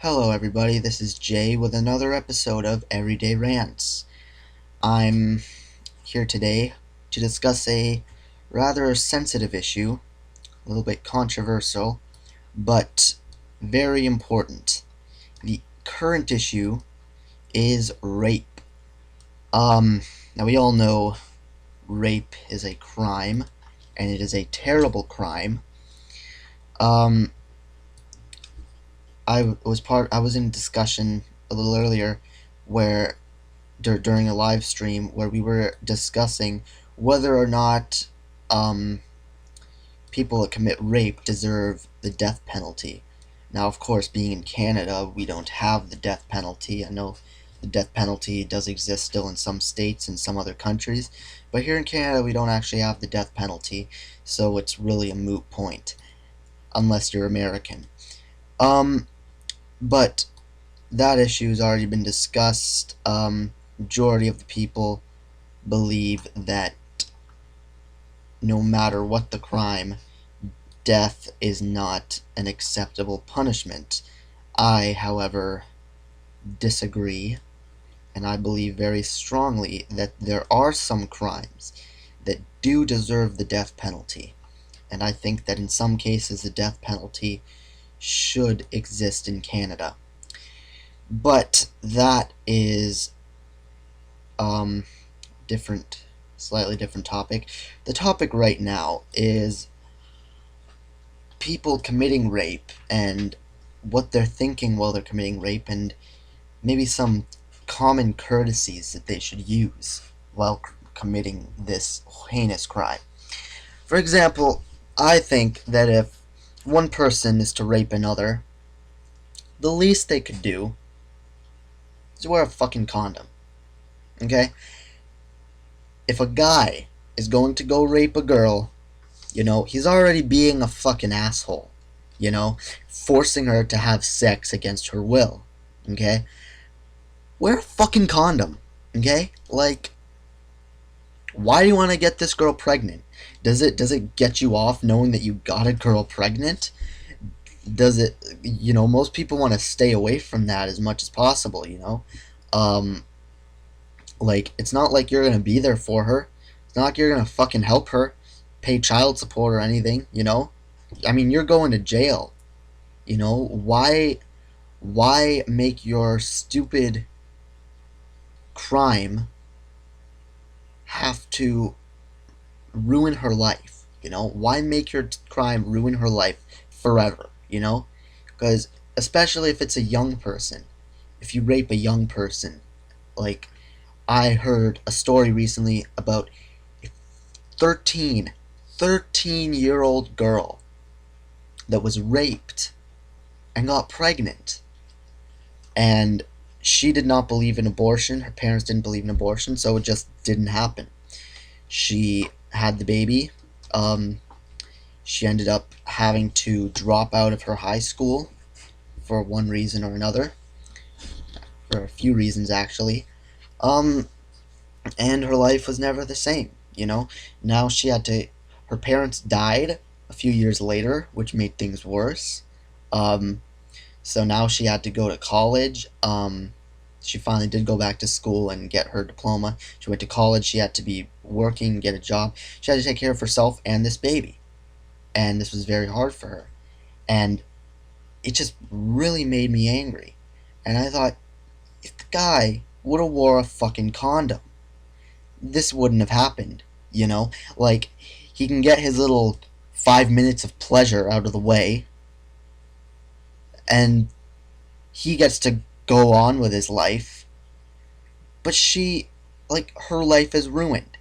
Hello everybody, this is Jay with another episode of Everyday Rants. I'm here today to discuss a rather sensitive issue, a little bit controversial, but very important. The current issue is rape. Now we all know rape is a crime, and it is a terrible crime. Um, I was in a discussion a little earlier where during a live stream where we were discussing whether or not um, people that commit rape deserve the death penalty. Now, of course, being in Canada, we don't have the death penalty. I know the death penalty does exist still in some states and some other countries, but here in Canada, we don't actually have the death penalty, so it's really a moot point, unless you're American. Um, but that issue has already been discussed. Majority of the people believe that no matter what the crime, death is not an acceptable punishment. I, however, disagree, and I believe very strongly that there are some crimes that do deserve the death penalty, and I think that in some cases the death penalty should exist in Canada. But that is different, slightly different topic. The topic right now is people committing rape and what they're thinking while they're committing rape, and maybe some common courtesies that they should use while committing this heinous crime. For example, I think that if one person is to rape another, the least they could do is wear a fucking condom. Okay? If a guy is going to go rape a girl, he's already being a fucking asshole. Forcing her to have sex against her will. Okay? Wear a fucking condom. Okay? Like, why do you want to get this girl pregnant? Does it get you off knowing that you got a girl pregnant? Does it, most people want to stay away from that as much as possible. Like, it's not like you're gonna be there for her. It's not like you're gonna fucking help her, pay child support or anything. I mean, you're going to jail. Why make your stupid crime have to ruin her life? Why make your crime ruin her life forever? Because especially if it's a young person, if you rape a young person, like, I heard a story recently about a 13-year-old girl that was raped and got pregnant. And she did not believe in abortion. Her parents didn't believe in abortion, so it just didn't happen. She had the baby. She ended up having to drop out of her high school for one reason or another. For a few reasons, actually. And her life was never the same. Now her parents died a few years later, which made things worse. So now she had to go to college. She finally did go back to school and get her diploma. She went to college. She had to be working, get a job. She had to take care of herself and this baby. And this was very hard for her. And it just really made me angry. And I thought, if the guy would have wore a fucking condom, this wouldn't have happened. Like, he can get his little 5 minutes of pleasure out of the way, and he gets to go on with his life, but her life is ruined.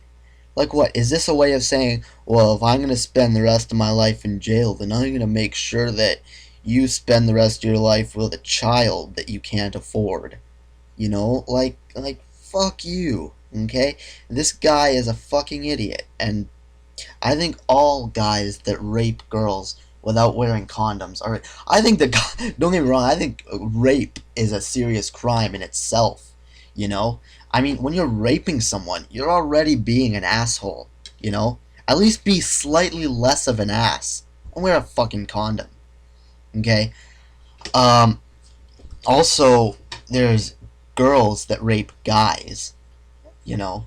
Like, what? Is this a way of saying, well, if I'm going to spend the rest of my life in jail, then I'm going to make sure that you spend the rest of your life with a child that you can't afford? Like, fuck you, okay? This guy is a fucking idiot, and I think all guys that rape girls without wearing condoms are. I think don't get me wrong, I think rape is a serious crime in itself, you know? I mean, when you're raping someone, you're already being an asshole. At least be slightly less of an ass and wear a fucking condom, okay? Um, Also, there's girls that rape guys, you know.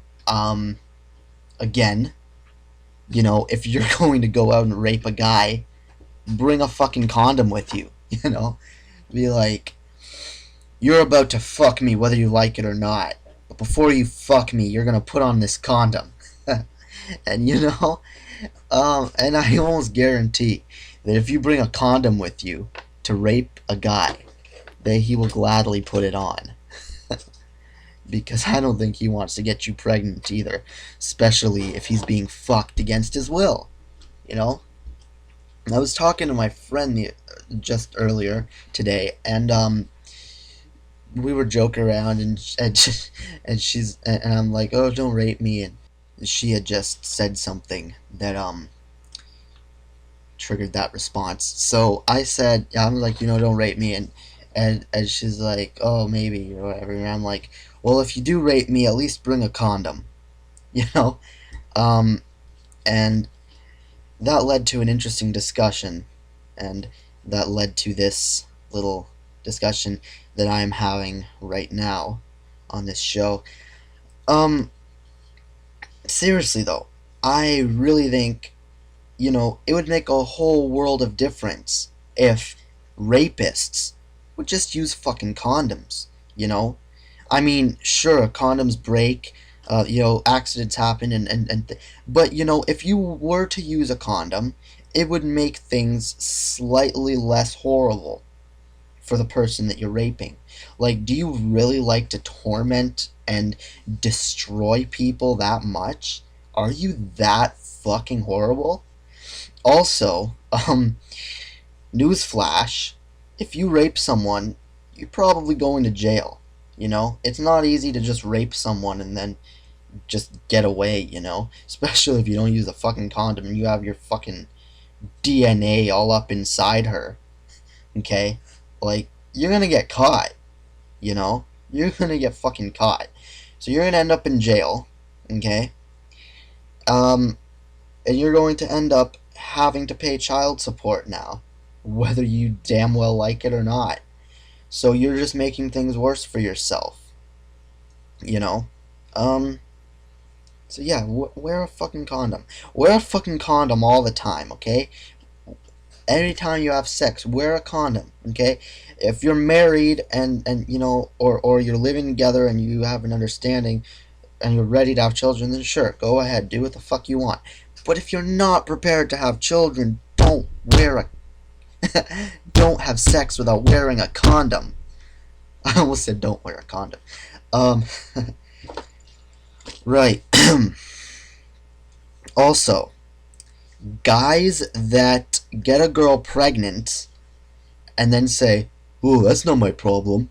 Again, if you're going to go out and rape a guy, bring a fucking condom with you, Be like, you're about to fuck me whether you like it or not. But before you fuck me, you're gonna put on this condom. And and I almost guarantee that if you bring a condom with you to rape a guy, that he will gladly put it on. Because I don't think he wants to get you pregnant either, especially if he's being fucked against his will. You know, I was talking to my friend just earlier today, and we were joking around, and I'm like, oh, don't rape me, and she had just said something that triggered that response. So I said, yeah, I'm like, don't rape me, and she's like, oh, maybe or whatever. And I'm like, well, if you do rape me, at least bring a condom, you know. Um, and that led to an interesting discussion, and that led to this little discussion that I'm having right now on this show. Um, Seriously though, I really think it would make a whole world of difference if rapists would just use fucking condoms, you know? I mean, sure, condoms break, accidents happen, but, if you were to use a condom, it would make things slightly less horrible for the person that you're raping. Like, do you really like to torment and destroy people that much? Are you that fucking horrible? Also, newsflash, if you rape someone, you're probably going to jail. It's not easy to just rape someone and then just get away, Especially if you don't use a fucking condom and you have your fucking DNA all up inside her, okay? Like, you're gonna get caught, you know? You're gonna get fucking caught. So you're gonna end up in jail, okay? And you're going to end up having to pay child support now, whether you damn well like it or not. So you're just making things worse for yourself, you know? Um, so yeah, wear a fucking condom. Wear a fucking condom all the time, okay? Anytime you have sex, wear a condom, okay? If you're married and or you're living together and you have an understanding and you're ready to have children, then sure, go ahead, do what the fuck you want. But if you're not prepared to have children, don't wear a don't have sex without wearing a condom. I almost said don't wear a condom. Um, right. Also, guys that get a girl pregnant and then say, "Oh, that's not my problem.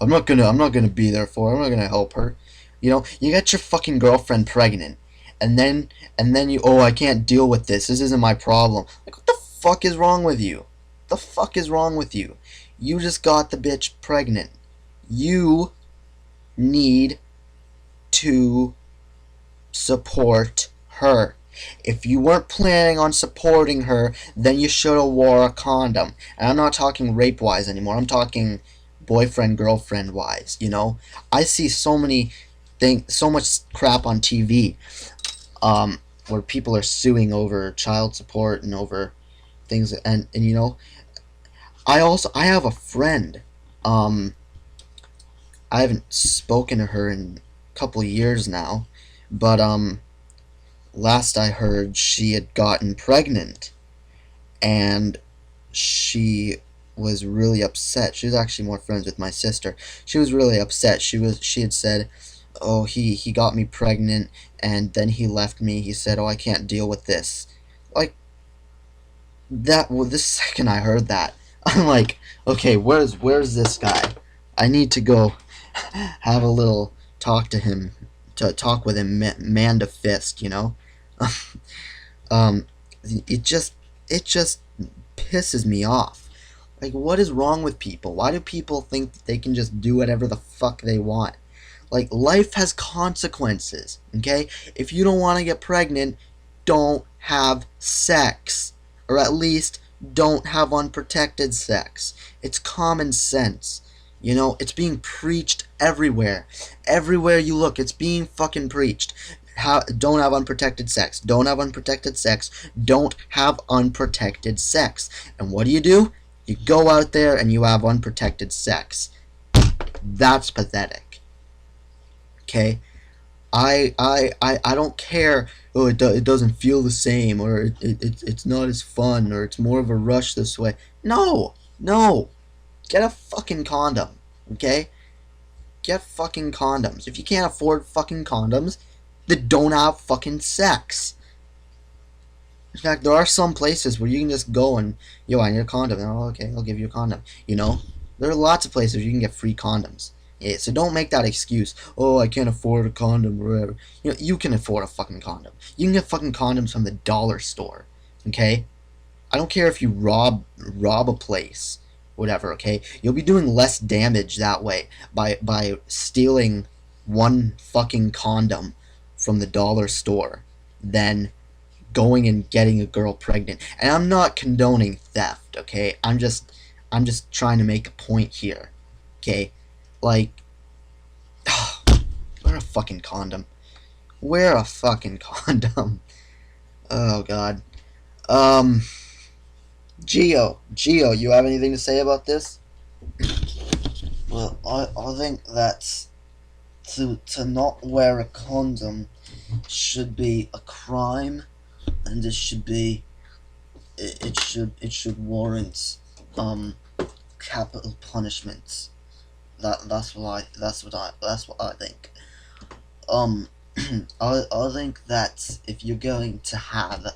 I'm not gonna be there for her. I'm not gonna help her." You get your fucking girlfriend pregnant, and then oh, I can't deal with this. This isn't my problem. Like, what the fuck is wrong with you? The fuck is wrong with you? You just got the bitch pregnant. You need to support her. If you weren't planning on supporting her, then you should have wore a condom. And I'm not talking rape wise anymore. I'm talking boyfriend girlfriend wise. I see so much crap on TV, where people are suing over child support and over things, and I have a friend. I haven't spoken to her in a couple of years now, but last I heard, she had gotten pregnant, and she was really upset. She was actually more friends with my sister. She was really upset. She had said, "Oh, he got me pregnant, and then he left me. He said, 'Oh, I can't deal with this.'" Like that. Well, the second I heard that, I'm like, "Okay, where's this guy? I need to go have a little talk to him, to talk with him, man to fist, um, it just pisses me off. Like, what is wrong with people? Why do people think that they can just do whatever the fuck they want? Like, life has consequences, okay? If you don't want to get pregnant, don't have sex. Or at least, don't have unprotected sex. It's common sense. You know, it's being preached everywhere. Everywhere you look, it's being fucking preached. Don't have unprotected sex. Don't have unprotected sex. Don't have unprotected sex. And what do? You go out there and you have unprotected sex. That's pathetic. Okay? I don't care. Oh, it doesn't feel the same, or it's not as fun, or it's more of a rush this way. No, no. Get a fucking condom, okay? Get fucking condoms. If you can't afford fucking condoms, then don't have fucking sex. In fact, there are some places where you can just go and, yo, I need a condom. Oh, okay, I'll give you a condom. You know? There are lots of places where you can get free condoms. Yeah, so don't make that excuse. Oh, I can't afford a condom or whatever. You know, you can afford a fucking condom. You can get fucking condoms from the dollar store. Okay? I don't care if you rob a place, whatever, okay? You'll be doing less damage that way by stealing one fucking condom from the dollar store than going and getting a girl pregnant. And I'm not condoning theft, okay? I'm just trying to make a point here. Okay? Like wear a fucking condom. Wear a fucking condom. Oh god. Um Geo, you have anything to say about this? Well, I think that to not wear a condom should be a crime, and it should warrant capital punishments. That's what I think. Um, I think that if you're going to have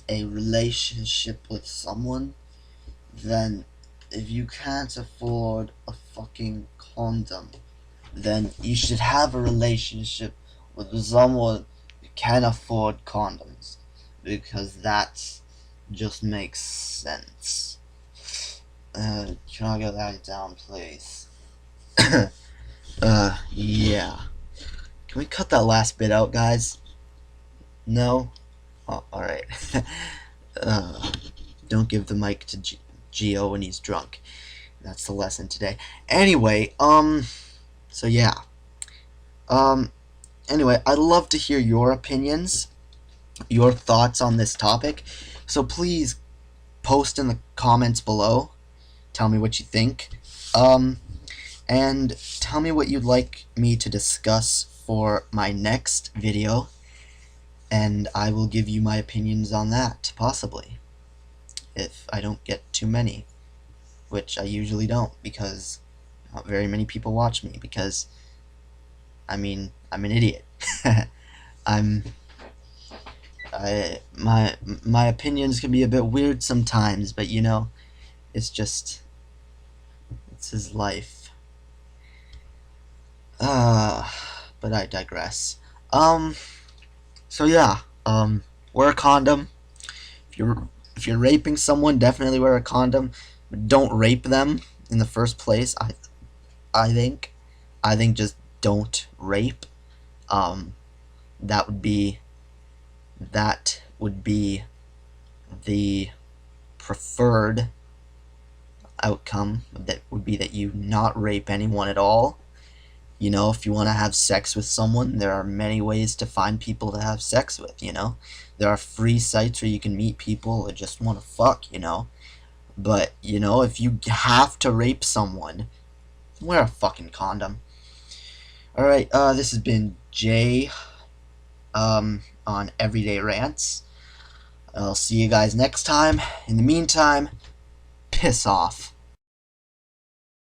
a relationship with someone, then if you can't afford a fucking condom, then you should have a relationship with someone who can afford condoms, because that just makes sense. Can I get that down, please? Yeah. Can we cut that last bit out, guys? No? Oh, alright. uh, don't give the mic to Geo when he's drunk. That's the lesson today. Anyway, so yeah. Anyway, I'd love to hear your opinions, your thoughts on this topic. So please post in the comments below. Tell me what you think. And tell me what you'd like me to discuss for my next video, and I will give you my opinions on that, possibly, if I don't get too many, which I usually don't, because not very many people watch me, because, I mean, I'm an idiot. My opinions can be a bit weird sometimes, but you know, it's his life. But I digress. So yeah, wear a condom. If you're raping someone, definitely wear a condom. But don't rape them in the first place. I think just don't rape. That would be the preferred outcome. That would be that you not rape anyone at all. You know, if you want to have sex with someone, there are many ways to find people to have sex with, you know. There are free sites where you can meet people that just want to fuck, you know. But, you know, if you have to rape someone, wear a fucking condom. Alright, this has been Jay, on Everyday Rants. I'll see you guys next time. In the meantime, piss off.